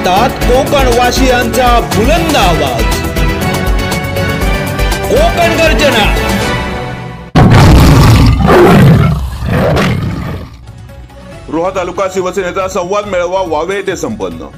ऐकतात कोकणवासियांचा बुलंद आवाज, कोकण गर्जना। रोहा तालुका शिवसेनेचा संवाद मेळावा वावे येथे संपन्न।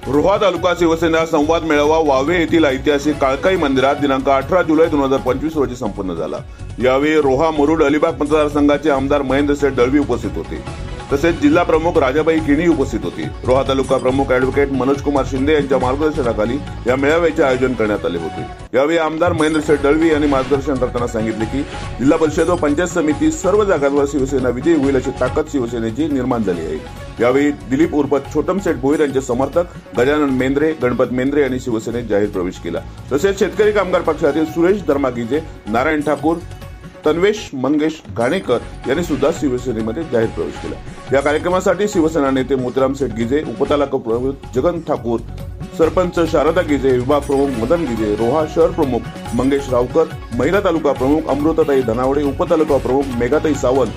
रोहा तालुका शिवसेना संवाद मेळावा वावे येथील ऐतिहासिक काळकाई मंदिरात दिनांक 18 जुलै 2025 रोजी संपन्न झाला। यावेळी रोहा मुरुड अलिबाग मतदारसंघाचे आमदार महेंद्र शेठ दळवी उपस्थित होते, तसेच जिल्हा प्रमुख राजाबाई किणी उपस्थित होती। रोहा तालुका प्रमुख ॲडव्होकेट मनोज कुमार शिंदे यांच्या मार्गदर्शनाखाली या मेळाव्याचे आयोजन करण्यात आले होते। यावेळी आमदार महेंद्र शेठ दळवी यांनी मार्गदर्शन करताना सांगितले की जिल्हा परिषद व पंचायत समिती सर्व जागांवर शिवसेना विजयी होईल अशी ताकद शिवसेनेची निर्माण झाली आहे। यावेळी दिलीप उर्फ छोटम शेठ भोईर यांचे समर्थक गजानन मेंद्रे, गणपत मेंद्रे यांनी शिवसेनेत जाहीर प्रवेश केला। तसेच शेतकरी कामगार पक्षातील सुरेश धर्मागिजे, नारायण ठाकूर, तन्वेश मंगेश घाणेकर यांनी सुद्धा शिवसेनेमध्ये जाहीर प्रवेश केला। या कार्यक्रमासाठी शिवसेना नेते मोतीराम शेठ गिजे, उपतालुका प्रमुख जगन ठाकूर, सरपंच शारदा गिजे, विभाग प्रमुख मदन गिजे, रोहा शहर प्रमुख मंगेश रावकर, महिला तालुका प्रमुख अमृताताई धनावडे, उपतालुका प्रमुख मेघाताई सावंत,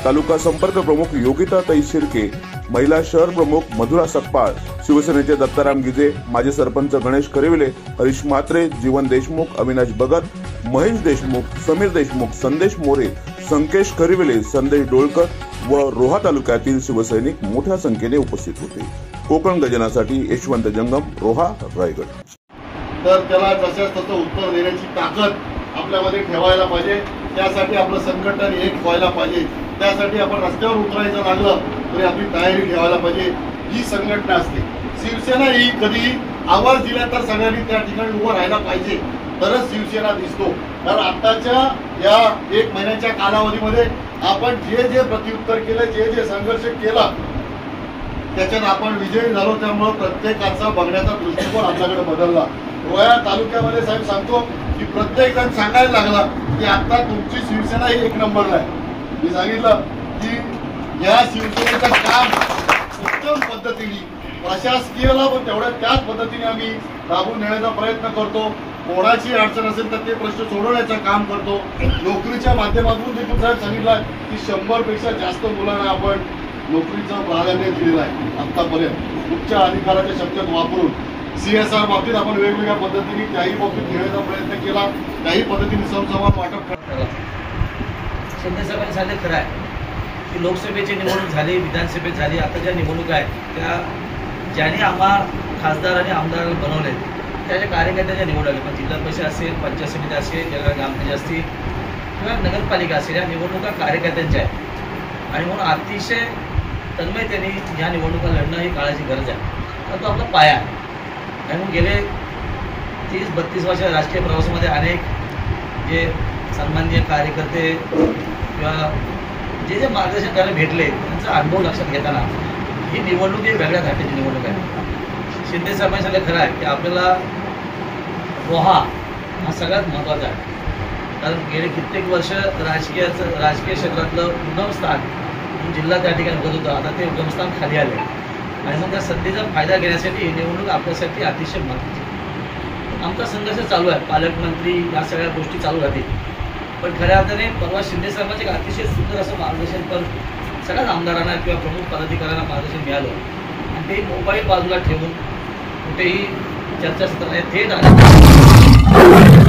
तालुका संपर्क प्रमुख योगिताताई शिर्के, महिला शहर प्रमुख मधुरा सकपाळ, शिवसेनेचे दत्ताराम गिजे, माजी सरपंच गणेश करेविले, हरीश म्हात्रे, जीवन देशमुख, अविनाश भगत, महेश देशमुख, समीर देशमुख, संदेश मोरे, संकेश करिविले, संदेश डोळकर व रोहा तालुक्यातील शिवसैनिक मोठ्या संख्येने उपस्थित होते। कोकण गजनासाठी यशवंत जंगम, रोहा, रायगड। तर त्याला जशाच तसं उत्तर देण्याची ताकद आपल्यामध्ये ठेवायला पाहिजे। त्यासाठी आपलं संघटन एक व्हायला पाहिजे। त्यासाठी आपण रस्त्यावर उतरायचं लागलं तरी आपली तयारी ठेवायला पाहिजे। ही संघटना असते। शिवसेना ही कधी आवाज दिला तर सगळ्यांनी त्या ठिकाणी उभं राहायला पाहिजे, तरच शिवसेना दिसतो। तर आताच्या या 1 महिन्याच्या कालावधीमध्ये आपण जे जे प्रत्युत्तर केलं, जे जे संघर्ष केला, त्याच्यात आपण विजयी झालो। त्यामुळे प्रत्येकाचा बघण्याचा दृष्टिकोन आपल्याकडे बदलला। रोहा तालुक्यामध्ये साहेब सांगतो की प्रत्येक जण सांगायला लागला की आता तुमची शिवसेना ही 1 नंबरला आहे। मी सांगितलं की या शिवसेनेचं काम उत्तम पद्धतीने प्रशासकीयला पण तेवढ्या त्याच पद्धतीने आम्ही राबवून नेण्याचा प्रयत्न करतो। कोणाची अडचण असेल तर ते प्रश्न सोडवण्याचं काम करतो। नोकरीच्या माध्यमातून देखील साहेब सांगितलं की 100 पेक्षा जास्त मुलांना आपण नोकरीचं प्राधान्य दिलेलं आहे आतापर्यंत। उच्च अधिकाराच्या शब्दात वापरून CSR बाबतीत आपण वेगवेगळ्या पद्धतीने त्याही बाबतीत घेण्याचा प्रयत्न केला। त्याही पद्धतीने समसमान वाटप करण्यात आला। शिंदे साहेबांनी सांगितलं खरं आहे की लोकसभेची निवडणूक झाली, विधानसभेत झाली, आता ज्या निवडणुका आहेत त्या ज्यांनी आम्हा खासदार आणि आमदार बनवले त्याच्या कार्यकर्त्याच्या निवड आली। पण जिल्हा परिषद असेल, पंचायत समिती असेल, जळगाव ग्रामपंचायत असतील किंवा नगरपालिका असेल, या निवडणुका कार्यकर्त्यांच्या आहेत आणि म्हणून अतिशय तन्मयतेने या निवडणुका लढणं ही काळाची गरज आहे। तर तो आपला पाया आहे आणि म्हणून गेले 30-32 वर्ष राजकीय प्रवासामध्ये अनेक जे सन्माननीय कार्यकर्ते किंवा जे जे मार्गदर्शन करायला भेटले त्यांचा अनुभव लक्षात घेताना ही निवडणूक एक वेगळ्या धाट्याची निवडणूक आहे। शिंदे साहेबांनी सांगितलं खरं आहे की आपल्याला रोहा हा सगळ्यात महत्त्वाचा आहे, कारण गेले कित्येक वर्ष राजकीय क्षेत्रातलं उगम स्थान जिल्हा त्या ठिकाणी बघत होतं, आता ते उगम स्थान खाली आले आणि मग त्या संधीचा फायदा घेण्यासाठी ही निवडणूक आपल्यासाठी अतिशय महत्त्वाची। आमचा संघर्ष चालू आहे, पालकमंत्री या सगळ्या गोष्टी चालू राहतील, पण खऱ्या अर्थाने परवा शिंदे साहेबांचे एक अतिशय सुंदर असं मार्गदर्शन पण सगळ्याच आमदारांना किंवा प्रमुख पदाधिकाऱ्यांना मार्गदर्शन मिळालं आणि ते मोबाईल बाजूला ठेवून कुठेही चर्चासत्राने थेट आले।